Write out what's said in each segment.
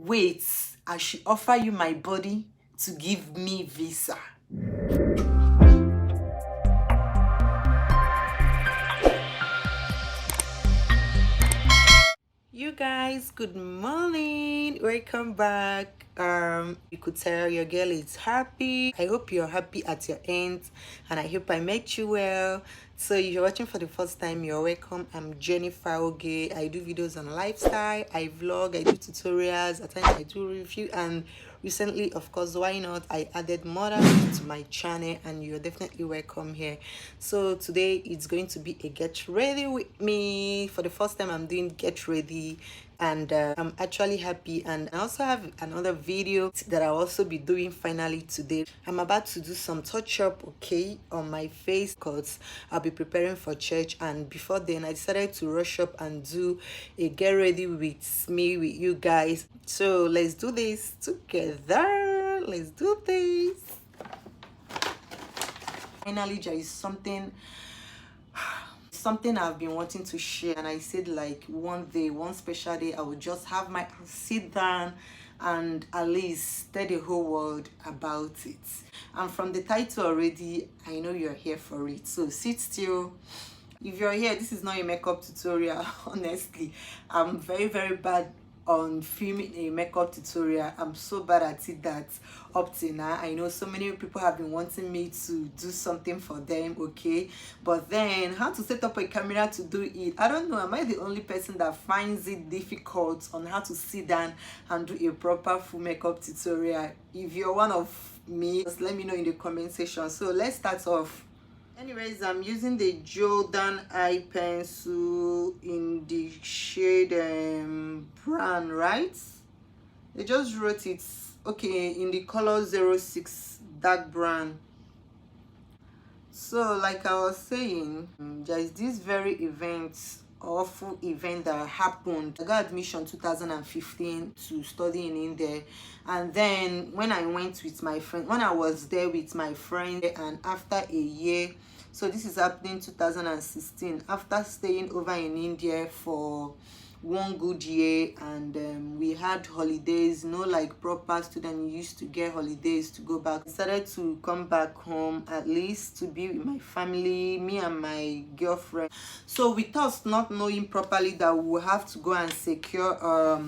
wait, I should offer you my body to give me visa. You guys, good morning. Welcome back. You could tell your girl is happy. I hope you're happy at your end, and I hope I met you well. So if you're watching for the first time, you're welcome. I'm Jennifer Oge. I do videos on lifestyle, I vlog, I do tutorials, at times I do review, and recently, of course, why not, I added modern to my channel, and you're definitely welcome here. So today it's going to be a get ready with me. For the first time, I'm doing get ready, and I'm actually happy. And I also have another video that I'll also be doing finally today. I'm about to do some touch up, okay, on my face, because I'll be preparing for church. And before then, I decided to rush up and do a get ready with me, with you guys. So let's do this together. Let's do this. Finally, there is something I've been wanting to share, and I said like one day, one special day, I would just have my sit down and at least tell the whole world about it. And from the title already, I know you're here for it, so sit still. If you're here, this is not a makeup tutorial. Honestly, I'm very bad on filming a makeup tutorial. I'm so bad at it that up till now, I know so many people have been wanting me to do something for them, okay, but then how to set up a camera to do it, I don't know. Am I the only person that finds it difficult on how to sit down and do a proper full makeup tutorial? If you're one of me, just let me know in the comment section. So let's start off. Anyways, I'm using the Jordan eye pencil in the shade brown, right? They just wrote it, okay, in the color 06 dark brown. So like I was saying, there is this very awful event that happened. I got admission 2015 to study in India, and then when I went with my friend, when I was there with my friend, and after a year, so this is happening 2016, after staying over in India for one good year, and we had holidays, like proper student used to get holidays to go back. I decided to come back home, at least to be with my family, me and my girlfriend. So with us not knowing properly that we will have to go and secure a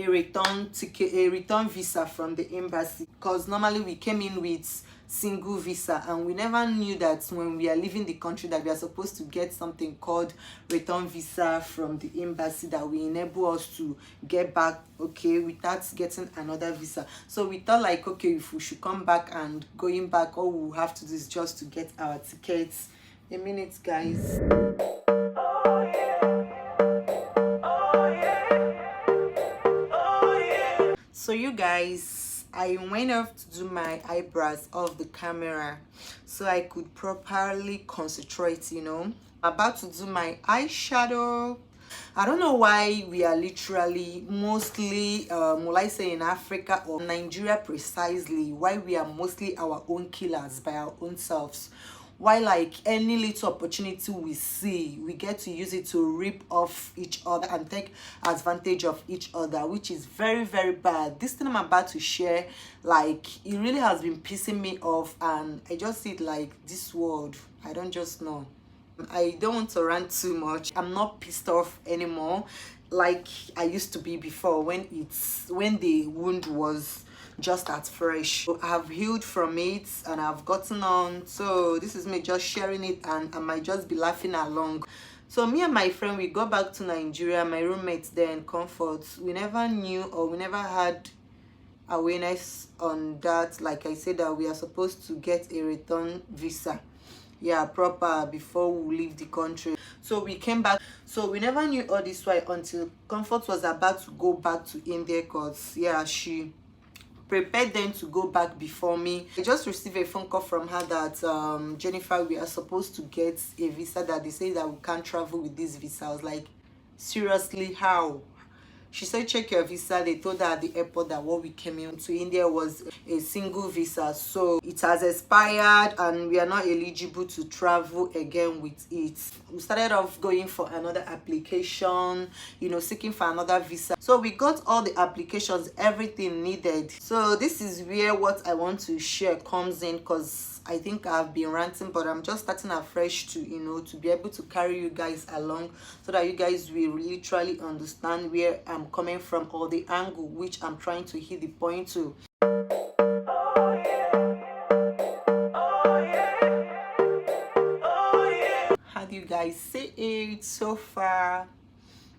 return ticket, a return visa from the embassy, because normally we came in with single visa, and we never knew that when we are leaving the country that we are supposed to get something called return visa from the embassy that will enable us to get back, okay, without getting another visa. So we thought like, okay, if we should come back, and going back, all we have to do is just to get our tickets. A minute, guys. So you guys, I went off to do my eyebrows off the camera so I could properly concentrate, I'm about to do my eyeshadow. I don't know why we are literally mostly, will I say in Africa or Nigeria precisely, why we are mostly our own killers by our own selves. Why, like, any little opportunity we see, we get to use it to rip off each other and take advantage of each other, which is very bad. This thing I'm about to share, like, it really has been pissing me off, and I just see it like, this world, I don't just know. I don't want to rant too much. I'm not pissed off anymore like I used to be before, when the wound was just at fresh. So I've healed from it and I've gotten on. So this is me just sharing it, and I might just be laughing along. So me and my friend, we got back to Nigeria. My roommates there in Comfort, we never knew, or we never had awareness on that. Like I said, that we are supposed to get a return visa, yeah, proper, before we leave the country. So we came back. So we never knew all this why until Comfort was about to go back to India, because yeah, she prepared them to go back before me. I just received a phone call from her that Jennifer, we are supposed to get a visa, that they say that we can't travel with this visa. I was like, seriously, how? She said check your visa. They told her at the airport that what we came in to India was a single visa, so it has expired and we are not eligible to travel again with it. We started off going for another application, you know, seeking for another visa. So we got all the applications, everything needed. So this is where what I want to share comes in, because I think I've been ranting, but I'm just starting afresh to, you know, to be able to carry you guys along, so that you guys will literally understand where I'm coming from, or the angle which I'm trying to hit the point to. How do you guys say it so far?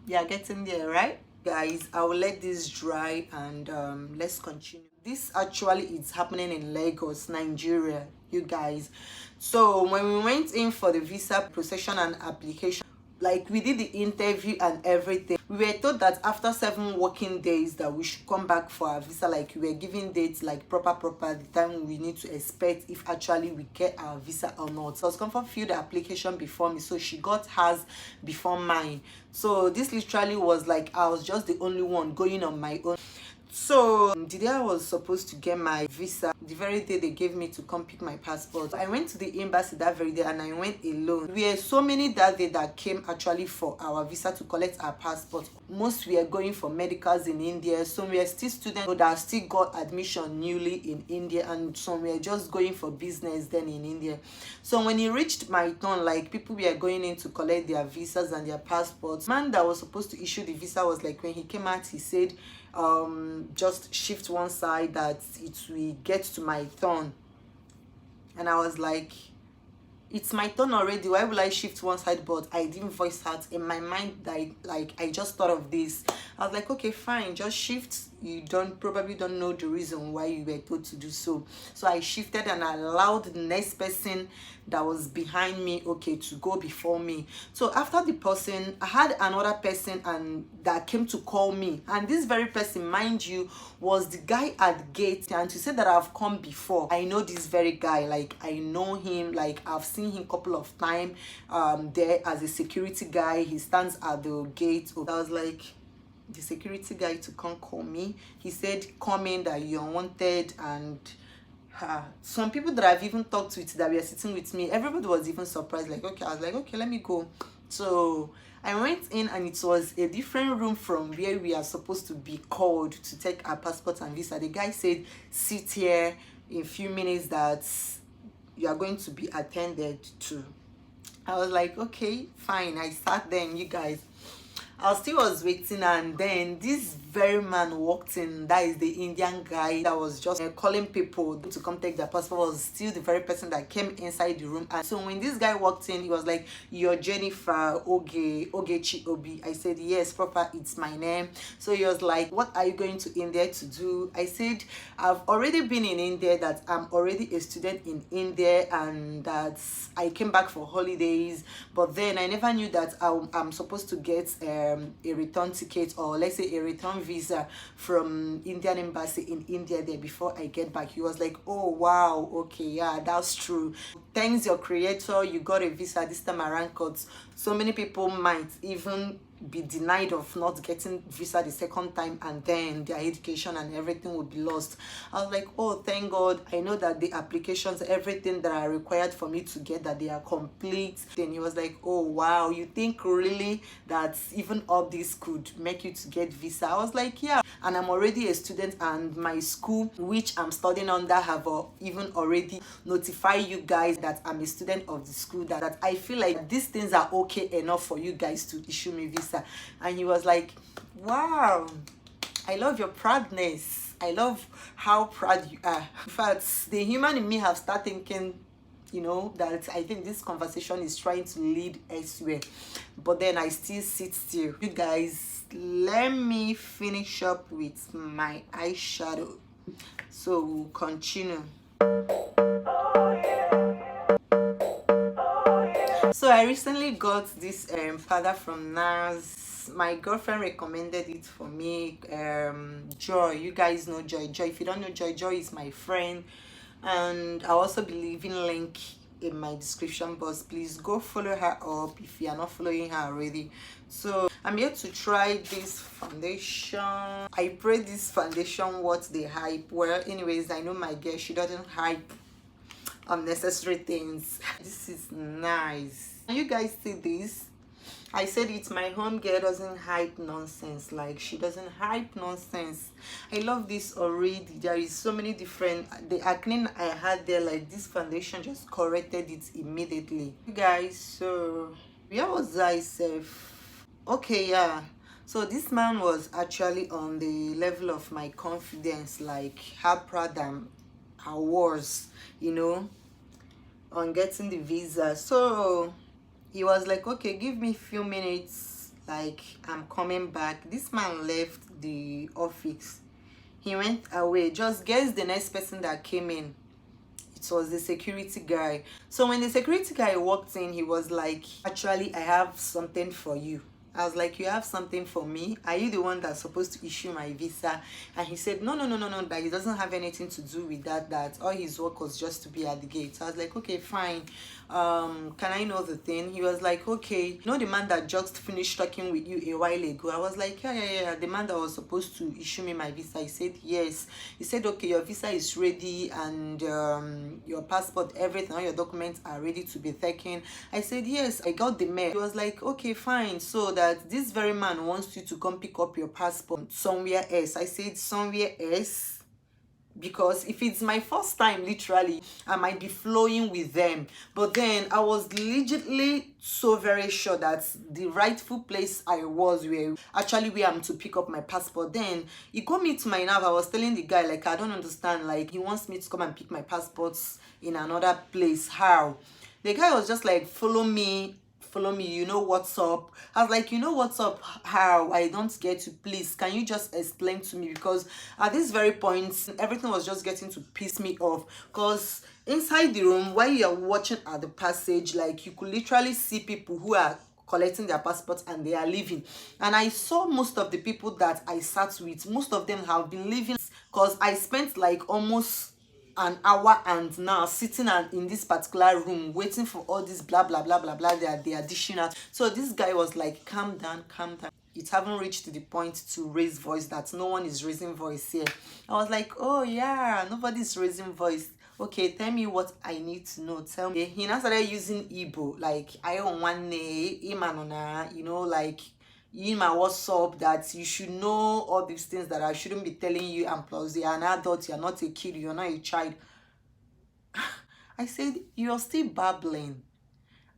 Yeah, getting there, right? Guys, I will let this dry and let's continue. This actually is happening in Lagos, Nigeria, you guys. So when we went in for the visa procession and application, like we did the interview and everything, we were told that after 7 working days that we should come back for our visa. Like we were given dates, like proper the time we need to expect if actually we get our visa or not. So Comfort filled the application before me, so she got hers before mine. So this literally was like I was just the only one going on my own. So the day I was supposed to get my visa, the very day they gave me to come pick my passport, I went to the embassy that very day, and I went alone. We were so many that day that came actually for our visa to collect our passport. Most were going for medicals in India, some were still students that still got admission newly in India, and some were just going for business then in India. So when it reached my turn, like people were going in to collect their visas and their passports. Man that was supposed to issue the visa was like, when he came out, he said just shift one side that it will get to my turn. And I was like, it's my turn already, why will I shift one side? But I didn't voice out in my mind that I just thought of this. I was like, okay, fine, just shift. You probably don't know the reason why you were told to do so. So I shifted and I allowed the next person that was behind me, okay, to go before me. So after the person, I had another person and that came to call me, and this very person, mind you, was the guy at the gate. And to say that I've come before, I know this very guy, like I know him, like I've seen him a couple of times there as a security guy. He stands at the gate. I was like, the security guy to come call me. He said, come in, that you're wanted. And some people that I've even talked with that were sitting with me, everybody was even surprised. Like, okay, I was like, okay, let me go. So I went in, and it was a different room from where we are supposed to be called to take our passport and visa. The guy said, sit here, in a few minutes that you are going to be attended to. I was like, okay, fine. I sat there, and you guys, I still was waiting, and then this very man walked in. That is the Indian guy that was just calling people to come take their passport. Was still the very person that came inside the room. And so when this guy walked in, he was like, you're Jennifer Ogechi Obi. I said, yes, proper, it's my name. So he was like, what are you going to India to do? I said, I've already been in India, that I'm already a student in India, and that I came back for holidays, but then I never knew that I'm supposed to get a return ticket, or let's say a return visa from Indian embassy in India there before I get back. He was like, oh wow, okay, yeah, that's true. Thanks your creator, you got a visa this time around, cause so many people might even be denied of not getting visa the second time, and then their education and everything would be lost. I was like, oh, thank God, I know that the applications, everything that are required for me to get, that they are complete. Then he was like, oh wow, you think really that even all this could make you to get visa? I was like, yeah, and I'm already a student, and my school which I'm studying under have even already notified you guys that I'm a student of the school, that I feel like these things are okay enough for you guys to issue me visa. And he was like, wow, I love your proudness, I love how proud you are. In fact, the human in me have started thinking, you know, that I think this conversation is trying to lead elsewhere, but then I still sit still. You guys, let me finish up with my eyeshadow, so we'll continue. So I recently got this powder from NARS. My girlfriend recommended it for me. Joy, you guys know Joy. If you don't know Joy, Joy is my friend, and I also be leaving link in my description box. Please go follow her up if you are not following her already. So I'm here to try this foundation. I pray this foundation what they hype. Well, anyways, I know my girl, she doesn't hype unnecessary things. This is nice. Can you guys see this? I said it, my home girl doesn't hype nonsense. Like, she doesn't hype nonsense. I love this already. There is so many different, the acne I had there, like this foundation just corrected it immediately. You guys, so where was I safe? Okay, yeah. So this man was actually on the level of my confidence, like how proud I was, you know, on getting the visa. So he was like, okay, give me a few minutes, like I'm coming back. This man left the office, he went away. Just guess the next person that came in. It was the security guy. So when the security guy walked in, he was like, actually, I have something for you. I was like, you have something for me? Are you the one that's supposed to issue my visa? And he said, no, that he doesn't have anything to do with that, that all his work was just to be at the gate. So I was like, okay, fine. Can I know the thing? He was like, okay, you know the man that just finished talking with you a while ago? I was like, yeah, the man that was supposed to issue me my visa. He said, yes. He said, okay, your visa is ready, and your passport, everything, all your documents are ready to be taken. I said, yes, I got the mail. He was like, okay, fine. So that this very man wants you to come pick up your passport somewhere else. I said, somewhere else? Because if it's my first time, literally, I might be flowing with them. But then I was legitimately so very sure that the rightful place I was where actually where I'm to pick up my passport. Then he got me to my nav. I was telling the guy, like, I don't understand, like, he wants me to come and pick my passports in another place. How? The guy was just like, follow me, you know what's up. I was like, you know what's up? How? I don't get you. Please, can you just explain to me? Because at this very point, everything was just getting to piss me off. Because inside the room, while you're watching at the passage, like, you could literally see people who are collecting their passports and they are leaving. And I saw most of the people that I sat with, most of them have been leaving, because I spent like almost an hour and now sitting in this particular room waiting for all this blah blah blah blah blah that they are dishing out. So this guy was like, calm down. It haven't reached to the point to raise voice, that no one is raising voice here. I was like, oh yeah, nobody's raising voice. Okay, tell me what I need to know. Tell me. He now started using Igbo, like, I don't want imanona, you know, like, in my WhatsApp, that you should know all these things that I shouldn't be telling you, and plus you're an adult, you're not a kid, you're not a child. I said, you're still babbling.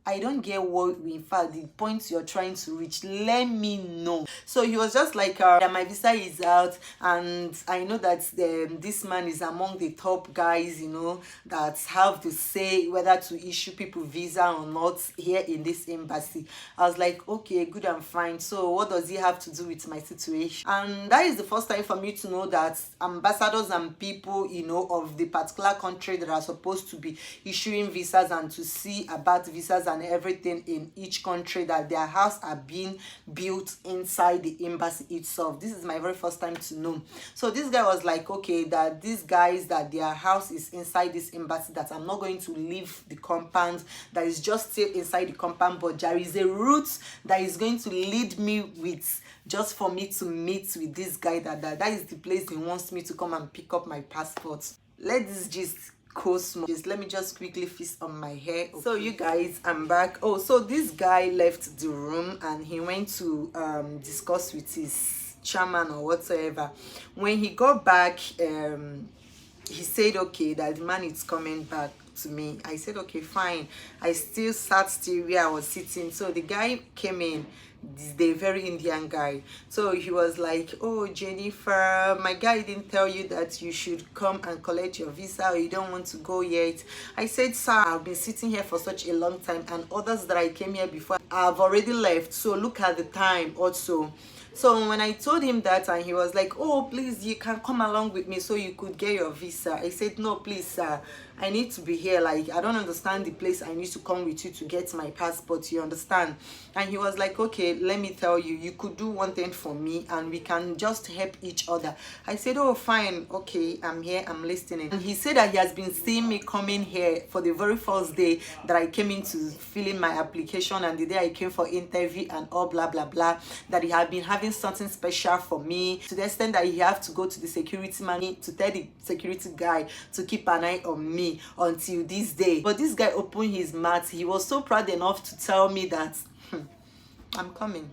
I don't get what, in fact, the point you're trying to reach. Let me know. So he was just like, my visa is out, and I know that this man is among the top guys, you know, that have to say whether to issue people visa or not here in this embassy. I was like, okay, good and fine. So what does he have to do with my situation? And that is the first time for me to know that ambassadors and people, you know, of the particular country that are supposed to be issuing visas and to see about visas and everything in each country, that their house are being built inside the embassy itself. This is my very first time to know. So this guy was like, okay, that these guys, that their house is inside this embassy, that I'm not going to leave the compound, that is just still inside the compound, but there is a route that is going to lead me with, just for me to meet with this guy, that is the place he wants me to come and pick up my passport. Let this just cosmos. Let me just quickly fix on my hair. Okay. So you guys, I'm back. Oh, so this guy left the room and he went to discuss with his chairman or whatsoever. When he got back, he said, okay, that the man is coming back to me. I said, okay, fine. I still sat still where I was sitting. So the guy came in, the very Indian guy. So he was like, oh, Jennifer, my guy didn't tell you that you should come and collect your visa, or you don't want to go yet. I said, sir, I've been sitting here for such a long time, and others that I came here before, I've already left. So look at the time also. So when I told him that, and he was like, oh, please, you can come along with me so you could get your visa. I said, no, please, sir, I need to be here. Like, I don't understand the place. I need to come with you to get my passport, you understand? And he was like, okay, let me tell you, you could do one thing for me and we can just help each other. I said, oh, fine, okay, I'm here, I'm listening. And he said that he has been seeing me coming here for the very first day that I came in to fill in my application, and the day I came for interview and all blah blah blah, that he had been having something special for me, to the extent that he have to go to the security man to tell the security guy to keep an eye on me until this day. But this guy opened his mouth. He was so proud enough to tell me that I'm coming.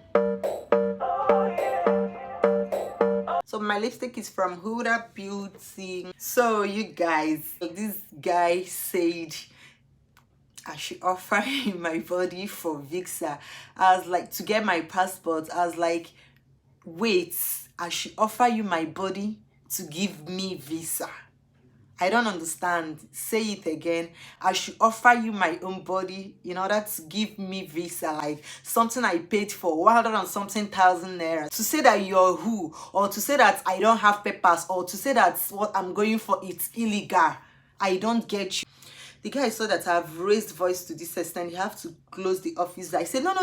So my lipstick is from Huda Beauty. So you guys, this guy said I should offer him my body for visa. I was like, to get my passport. I was like, wait, I should offer you my body to give me visa. I don't understand. Say it again. I should offer you my own body in order to give me visa, like something I paid for 100 and something thousand naira. To say that you're who, or to say that I don't have papers, or to say that what I'm going for it's illegal. I don't get you. The guy saw that I've raised voice to this extent. You have to close the office. I said, no,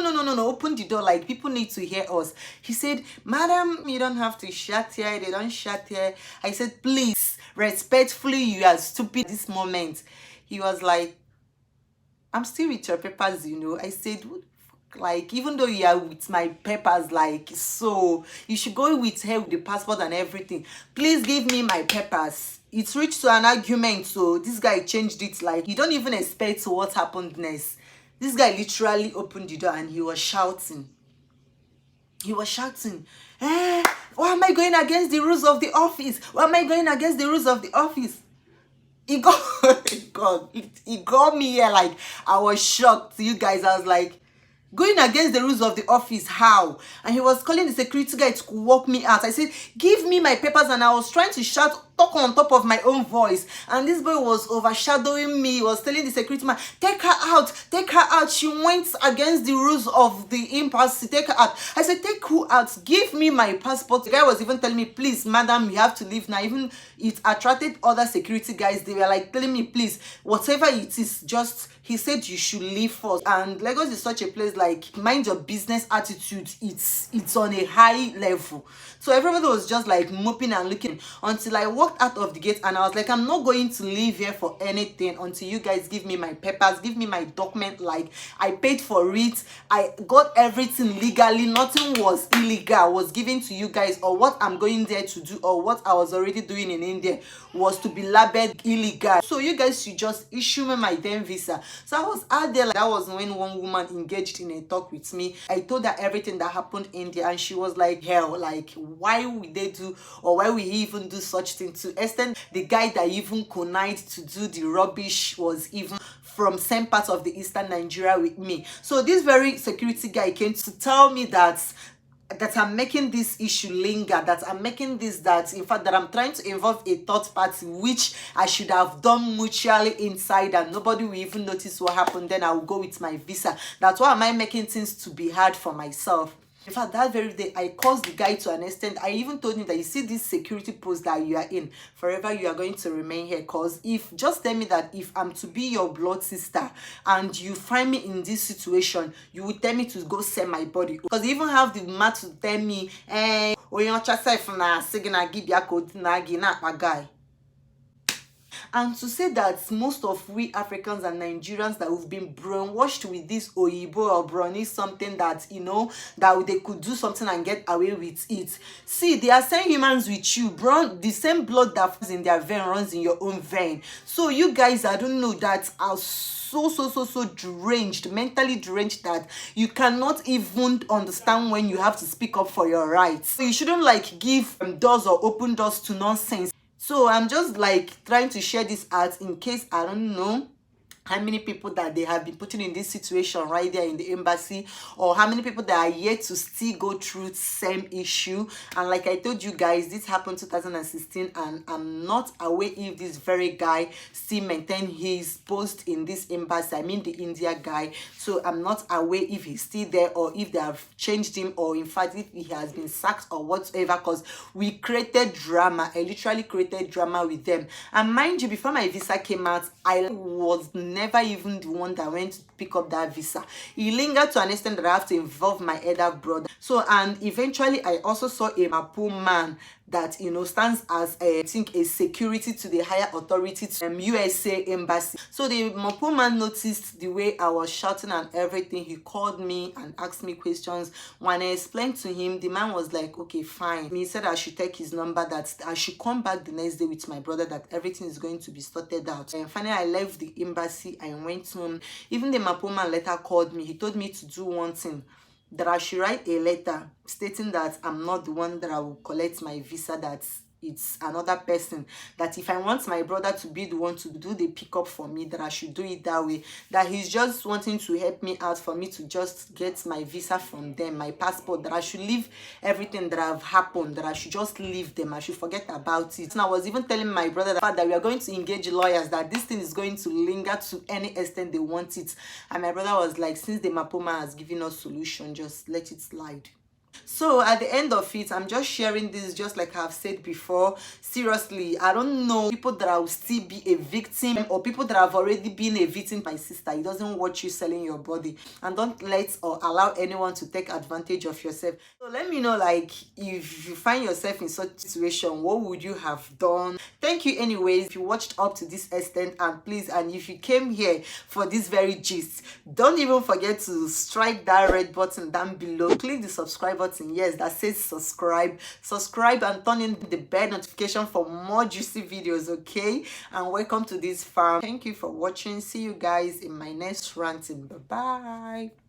open the door. Like, people need to hear us. He said, madam, you don't have to shout here. They don't shout here. I said, please, respectfully, you are stupid this moment. He was like, I'm still with your papers, you know. I said, what the fuck? Like, even though you are with my papers, like, so you should go with her with the passport and everything. Please give me my papers. It reached to an argument, so this guy changed it. Like, you don't even expect what happened next. This guy literally opened the door and he was shouting. He was shouting, why am I going against the rules of the office? Why am I going against the rules of the office? It got me here. Like, I was shocked. You guys, I was like, going against the rules of the office, how? And he was calling the security guy to walk me out. I said, give me my papers. And I was trying to shout, talk on top of my own voice, and this boy was overshadowing me. He was telling the security man, take her out, take her out, she went against the rules of the embassy, take her out. I said, take who out? Give me my passport. The guy was even telling me, please madam, you have to leave now. Even it attracted other security guys. They were like telling me, please, whatever it is, just, he said you should leave first. And Lagos is such a place, like, mind your business attitude, it's on a high level. So everybody was just like moping and looking until I walked out of the gate, and I was like, I'm not going to leave here for anything until you guys give me my papers, give me my document. Like, I paid for it, I got everything legally, nothing was illegal was given to you guys, or what I'm going there to do, or what I was already doing in India was to be labeled illegal. So you guys should just issue me my damn visa. So I was out there. Like, that was when one woman engaged in a talk with me. I told her everything that happened in India, and she was like, hell, like, why would they do, or why would he even do such thing? To extend, the guy that even connived to do the rubbish was even from same part of the eastern Nigeria with me. So this very security guy came to tell me that I'm making this issue linger, that I'm making this, that in fact that I'm trying to involve a third party, which I should have done mutually inside, and nobody will even notice what happened. Then I will go with my visa. That's why am I making things to be hard for myself. In fact, that very day, I caused the guy to an extent. I even told him that, you see this security post that you are in, forever you are going to remain here. Because just tell me that if I'm to be your blood sister and you find me in this situation, you would tell me to go sell my body. Because you even have the mouth to tell me, guy. And to say that most of we Africans and Nigerians that we've been brainwashed with this Oyibo or Brownie something, that, you know, that they could do something and get away with it. See, they are same humans with you. Brown, the same blood that flows in their vein runs in your own vein. So you guys, I don't know, that are so deranged, mentally deranged, that you cannot even understand when you have to speak up for your rights. So you shouldn't like give doors or open doors to nonsense. So I'm just like trying to share this out in case, I don't know, how many people that they have been putting in this situation right there in the embassy, or how many people that are yet to still go through same issue. And like I told you guys, this happened 2016, and I'm not aware if this very guy still maintain his post in this embassy, I mean the India guy. So I'm not aware if he's still there, or if they have changed him, or in fact if he has been sacked or whatever, because we created drama. I literally created drama with them. And mind you, before my visa came out, I was never even the one that went to pick up that visa. He lingered to an extent that I have to involve my elder brother. So, and eventually I also saw a Mapu man that, you know, stands as I think a security to the higher authority to USA embassy. So the Mapu man noticed the way I was shouting and everything. He called me and asked me questions. When I explained to him, the man was like, okay, fine. He said I should take his number, that I should come back the next day with my brother, that everything is going to be sorted out. And finally I left the embassy, I went home. Even the Mapu man later called me. He told me to do one thing, that I should write a letter stating that I'm not the one that I will collect my visa, that it's another person, that if I want my brother to be the one to do the pickup for me, that I should do it that way, that he's just wanting to help me out for me to just get my visa from them, my passport, that I should leave everything that have happened, that I should just leave them, I should forget about it. And I was even telling my brother that we are going to engage lawyers, that this thing is going to linger to any extent they want it. And my brother was like, since the Mapoma has given us solution, just let it slide. So at the end of it, I'm just sharing this, just like I've said before. Seriously, I don't know people that will still be a victim, or people that have already been a victim. My sister, it doesn't watch you selling your body, and don't let or allow anyone to take advantage of yourself. So let me know, like, if you find yourself in such situation, what would you have done? Thank you anyways if you watched up to this extent, and please, and if you came here for this very gist, don't even forget to strike that red button down below, click the subscribe button, yes, that says subscribe, and turn in the bell notification for more juicy videos. Okay, and welcome to this farm. Thank you for watching. See you guys in my next ranting. Bye bye.